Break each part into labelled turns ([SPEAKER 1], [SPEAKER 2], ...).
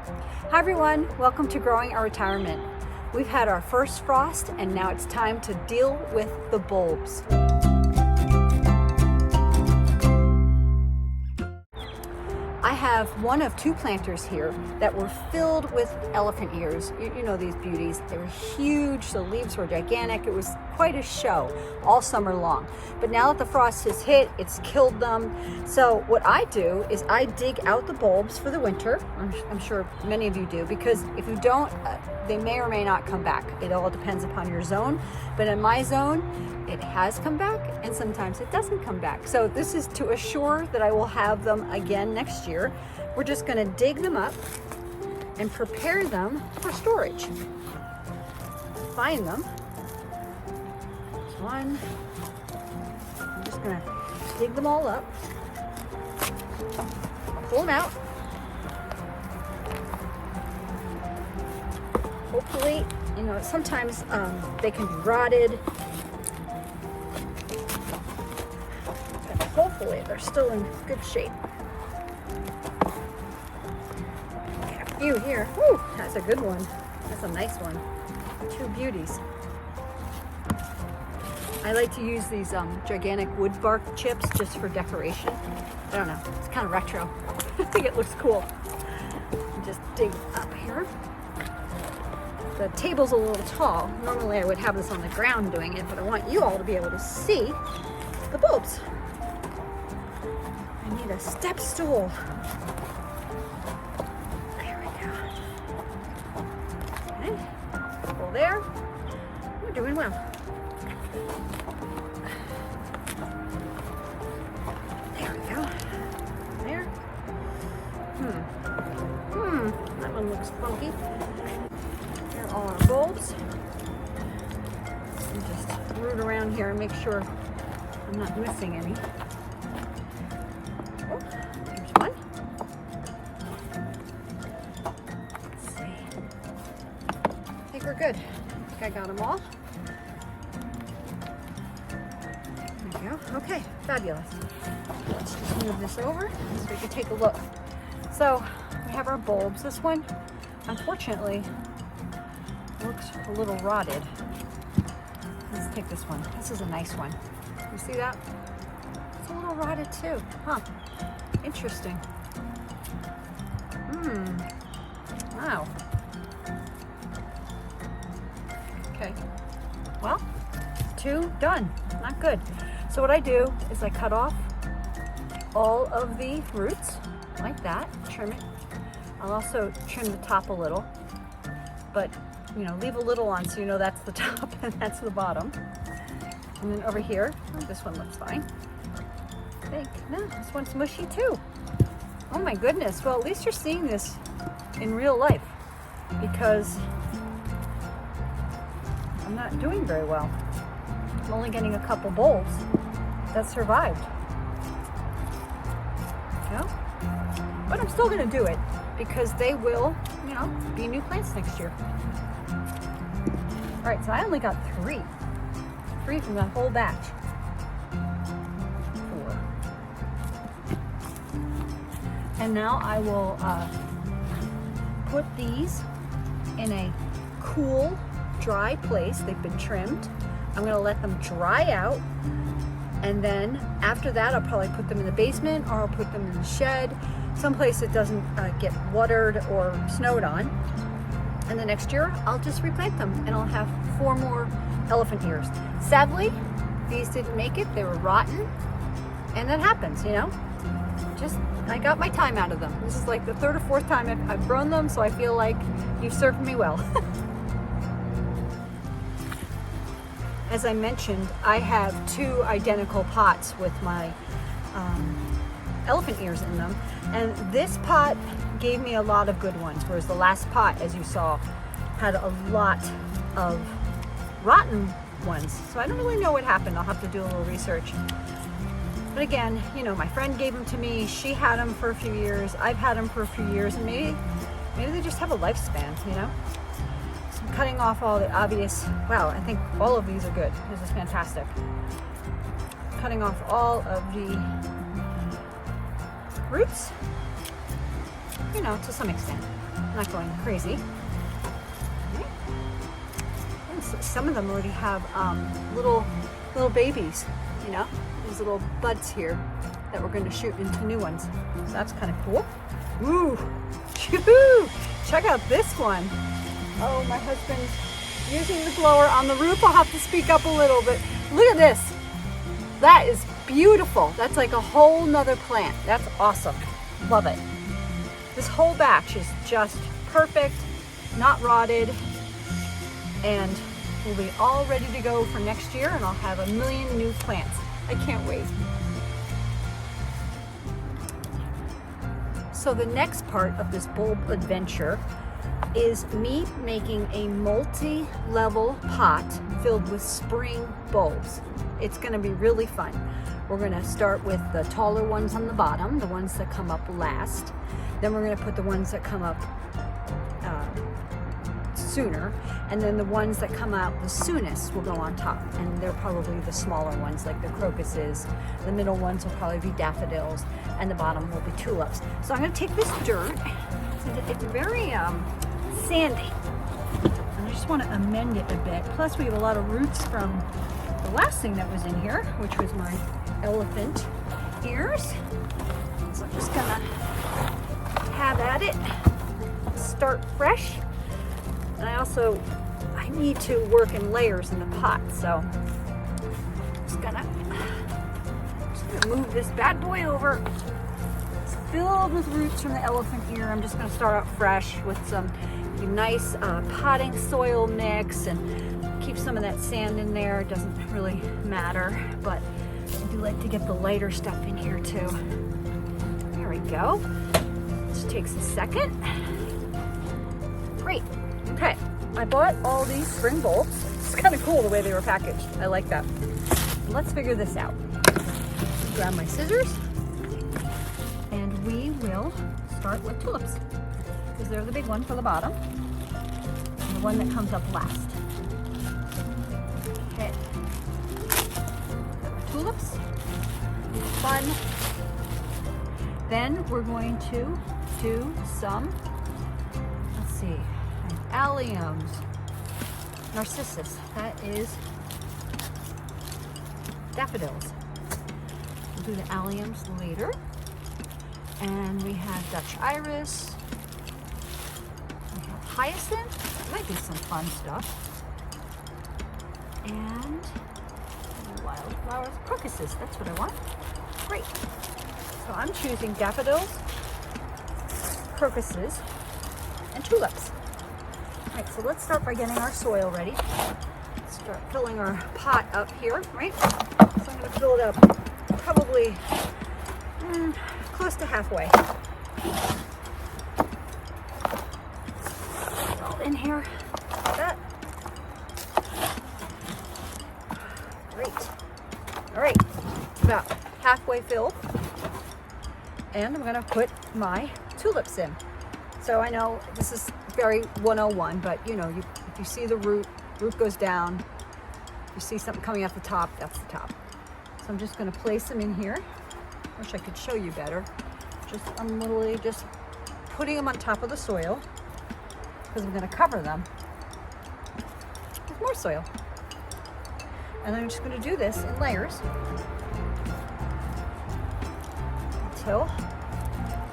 [SPEAKER 1] Hi everyone, welcome to Growing Our Retirement. We've had our first frost and now it's time to deal with the bulbs. I have one of two planters here that were filled with elephant ears. You know these beauties. They were huge, the leaves were gigantic. It was quite a show all summer long. But now that the frost has hit, it's killed them. So what I do is I dig out the bulbs for the winter. I'm sure many of you do, because if you don't, they may or may not come back. It all depends upon your zone. But in my zone, it has come back and sometimes it doesn't come back. So this is to assure that I will have them again next year. We're just going to dig them up and prepare them for storage. Find them. There's one. I'm just going to dig them all up. Pull them out. Hopefully, you know, sometimes they can be rotted. Hopefully they're still in good shape. Got a few here. Woo, that's a good one. That's a nice one. Two beauties. I like to use these gigantic wood bark chips just for decoration. I don't know, it's kind of retro. I think it looks cool. Just dig up here. The table's a little tall. Normally I would have this on the ground doing it, but I want you all to be able to see the bulbs. I need a step stool. There we go. Okay. Pull there. We're doing well. There we go. There. That one looks funky. Here are all our bulbs. And just root around here and make sure I'm not missing any. Oh, there's one. Let's see. I think we're good. I think I got them all. There we go. Okay, fabulous. Let's just move this over so we can take a look. So we have our bulbs. This one, unfortunately, looks a little rotted. Let's take this one. This is a nice one. You see that? It's a little rotted too. Huh. Interesting. Wow. Okay. Well, two done. Not good. So what I do is I cut off all of the roots like that. Trim it. I'll also trim the top a little, but you know, leave a little on so you know that's the top and that's the bottom. And then over here, this one looks fine. I think. No, this one's mushy too. Oh my goodness. Well, at least you're seeing this in real life, because I'm not doing very well. I'm only getting a couple bulbs that survived. No? But I'm still going to do it because they will, you know, be new plants next year. All right, so I only got three from the whole batch. 4. And now I will put these in a cool, dry place. They've been trimmed. I'm gonna let them dry out. And then after that, I'll probably put them in the basement, or I'll put them in the shed, someplace that doesn't get watered or snowed on. And the next year, I'll just replant them and I'll have 4 more elephant ears. Sadly, these didn't make it. They were rotten. And that happens, you know? I got my time out of them. This is like the 3rd or 4th time I've grown them, so I feel like you've served me well. As I mentioned, I have 2 identical pots with my elephant ears in them. And this pot gave me a lot of good ones, whereas the last pot, as you saw, had a lot of rotten ones. So I don't really know what happened. I'll have to do a little research. But again, you know, my friend gave them to me. She had them for a few years. I've had them for a few years, and maybe they just have a lifespan, you know? So I'm cutting off all the obvious. Wow, I think all of these are good. This is fantastic. Cutting off all of the roots, you know, to some extent. I'm not going crazy. Okay. And so some of them already have little babies, you know, these little buds here that we're going to shoot into new ones. So that's kind of cool. Ooh, check out this one. Oh, my husband's using the blower on the roof. I'll have to speak up a little bit. Look at this. That is beautiful. That's like a whole nother plant. That's awesome. Love it. This whole batch is just perfect, not rotted, and will be all ready to go for next year, and I'll have a million new plants. I can't wait. So the next part of this bulb adventure is me making a multi-level pot filled with spring bulbs. It's going to be really fun. We're going to start with the taller ones on the bottom, the ones that come up last. Then we're going to put the ones that come up sooner, and then the ones that come out the soonest will go on top, and they're probably the smaller ones like the crocuses. The middle ones will probably be daffodils, and the bottom will be tulips. So I'm going to take this dirt. It's very sandy, and I just want to amend it a bit. Plus we have a lot of roots from the last thing that was in here, which was my elephant ears. So I'm just going to have at it, start fresh. And I need to work in layers in the pot, so I'm just gonna move this bad boy over. It's filled with roots from the elephant ear. I'm just gonna start out fresh with some nice potting soil mix and keep some of that sand in there. It doesn't really matter, but I do like to get the lighter stuff in here too. There we go. This takes a second. Great. Okay, I bought all these spring bulbs. It's kind of cool the way they were packaged. I like that. Let's figure this out. Grab my scissors, and we will start with tulips, because they're the big one for the bottom, and the one that comes up last. Okay, tulips, fun. Then we're going to do some, let's see, alliums, narcissus, that is daffodils. We'll do the alliums later. And we have Dutch iris, we have hyacinth, might be some fun stuff, and wildflowers, crocuses, that's what I want. Great. So I'm choosing daffodils, crocuses, and tulips. All right, so let's start by getting our soil ready. Start filling our pot up here, right? So I'm gonna fill it up probably close to halfway. All in here, like that. Great. All right, about halfway filled. And I'm gonna put my tulips in. So I know this is very 101, but you know, if you see the root goes down, you see something coming off the top, that's the top. So I'm just going to place them in here. Wish I could show you better. I'm literally just putting them on top of the soil, because I'm going to cover them with more soil. And I'm just going to do this in layers until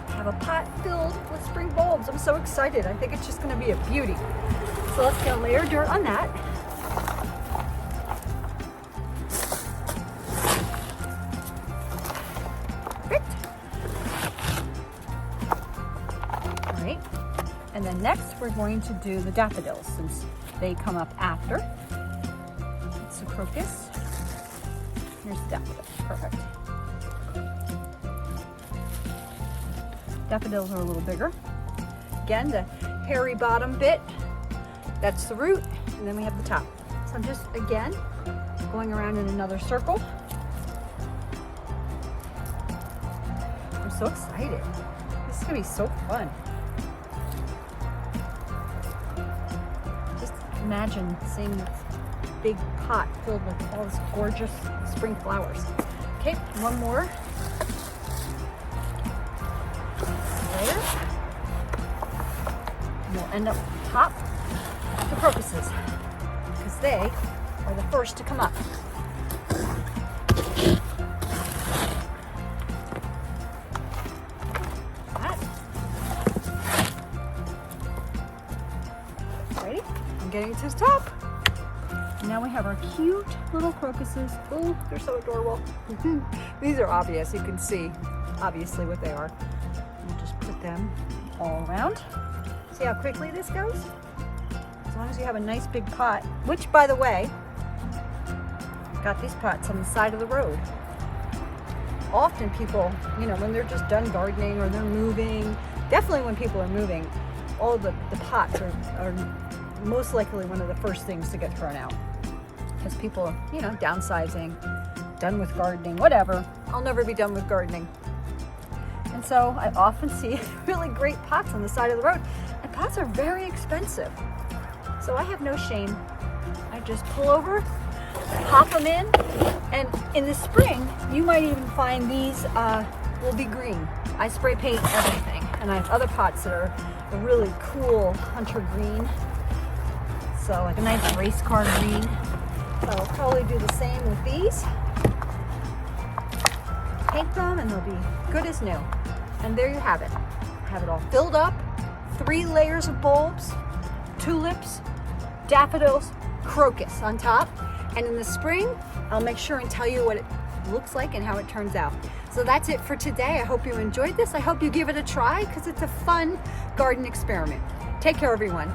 [SPEAKER 1] I have a pot filled with spring bulbs. I'm so excited. I think it's just going to be a beauty. So let's get a layer of dirt on that. Perfect. All right. And then next we're going to do the daffodils, since they come up after. It's a crocus. Here's the daffodils. Perfect. Daffodils are a little bigger. Again, the hairy bottom bit, that's the root, and then we have the top. So I'm just, again, going around in another circle. I'm so excited. This is gonna be so fun. Just imagine seeing this big pot filled with all this gorgeous spring flowers. Okay, one more. will end up top the crocuses because they are the first to come up. Ready? I'm getting to the top. Now we have our cute little crocuses. Oh, they're so adorable. These are obvious. You can see obviously what they are. We'll just put them all around. See how quickly this goes? As long as you have a nice big pot, which by the way, got these pots on the side of the road. Often people, you know, when they're just done gardening or they're moving, definitely when people are moving, all the pots are most likely one of the first things to get thrown out. Because people are, you know, downsizing, done with gardening, whatever. I'll never be done with gardening. And so I often see really great pots on the side of the road. And pots are very expensive. So I have no shame. I just pull over, pop them in, and in the spring, you might even find these will be green. I spray paint everything. And I have other pots that are a really cool hunter green. So like a nice race car green. So I'll probably do the same with these. Paint them and they'll be good as new. And there you have it. Have it all filled up, 3 layers of bulbs, tulips, daffodils, crocus on top. And in the spring, I'll make sure and tell you what it looks like and how it turns out. So that's it for today. I hope you enjoyed this. I hope you give it a try because it's a fun garden experiment. Take care, everyone.